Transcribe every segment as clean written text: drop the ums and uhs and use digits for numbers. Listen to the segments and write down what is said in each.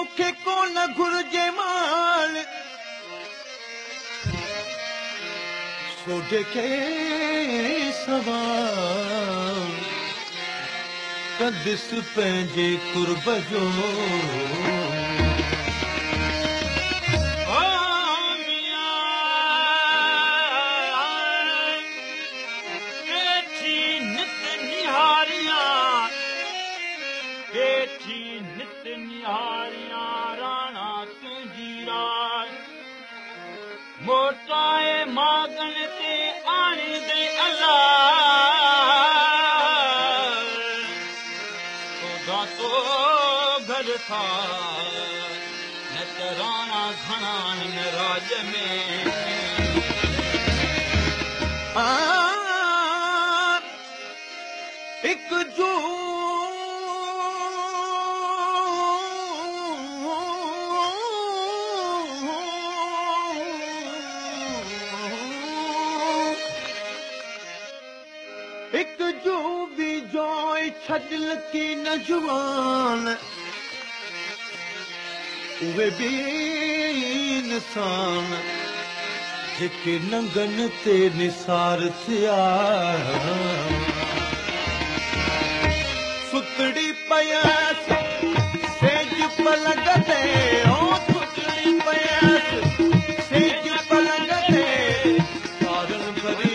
मूंखे कोन घुर्जे माल सोडे खे सवाल कंदिस पंहिंजे कुर्ब जो मोटाए मागन ते आणे दे अल्लाह तो घर था न तराना घणा हिन राज में हिकु जो एक जो भी जोय छडल की नजवान उहे भी इंसान जेके नंगन ते निसार थिया सुतड़ी पयस सेज पलंग ते ओ सुतड़ी पयस सेज पलंग ते कारण भरी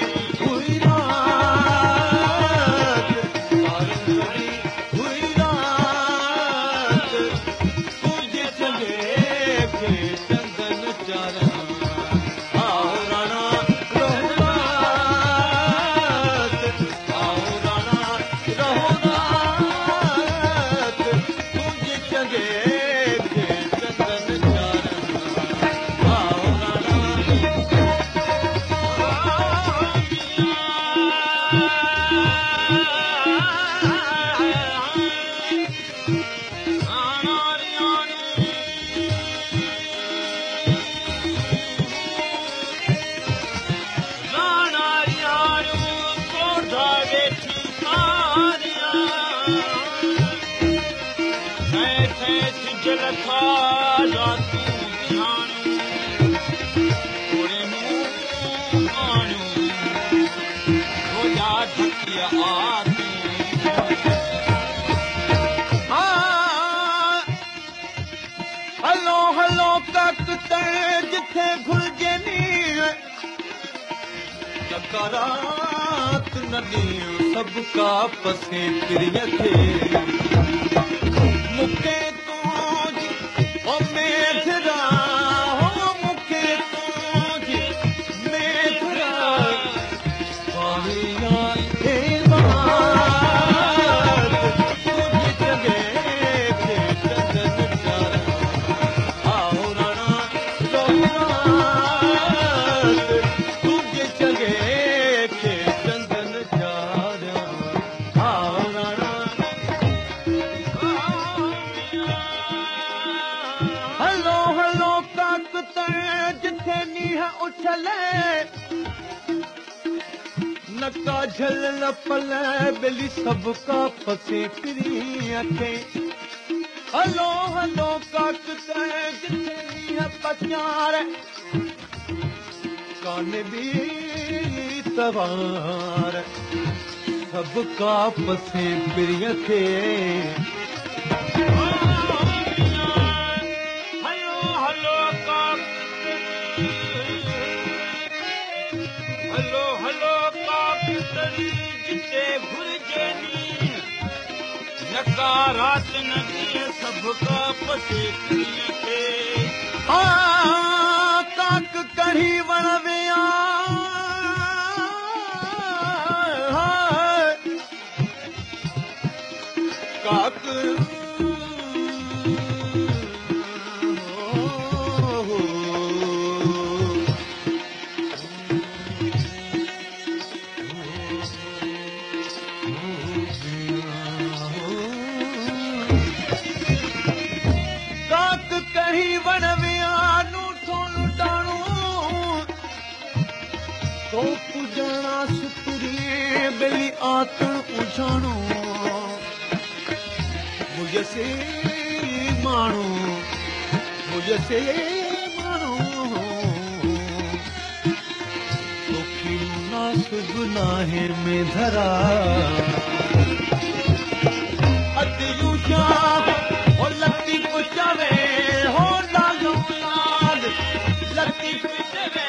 हलो हलो तक जिथे घुर्जे नी नकारात नदी सब का पसे प्रिय थे मुखे तू ओ मेघरा हो मुखे तू मेघरा पाविया नका झल पल बिली सबका फसे फिरी अखे हलो हलो काक जिथे नीह पचार कान भी तवार सबका फसे फिरी अखे जिते घुर्जे नी नकारात नदी सबका पसे खे काक कढ़ी वण विया काक कहीं वन में आनू थोनू डाणू तो पुजाना सुतरी बेली आतन उजाणू मुझे से मानू जैसे मानो तोखी मुनासिब नाहे में धरा अदियूं शाम ओ लतीफ चवे हो लालो लाल लतीफ चवे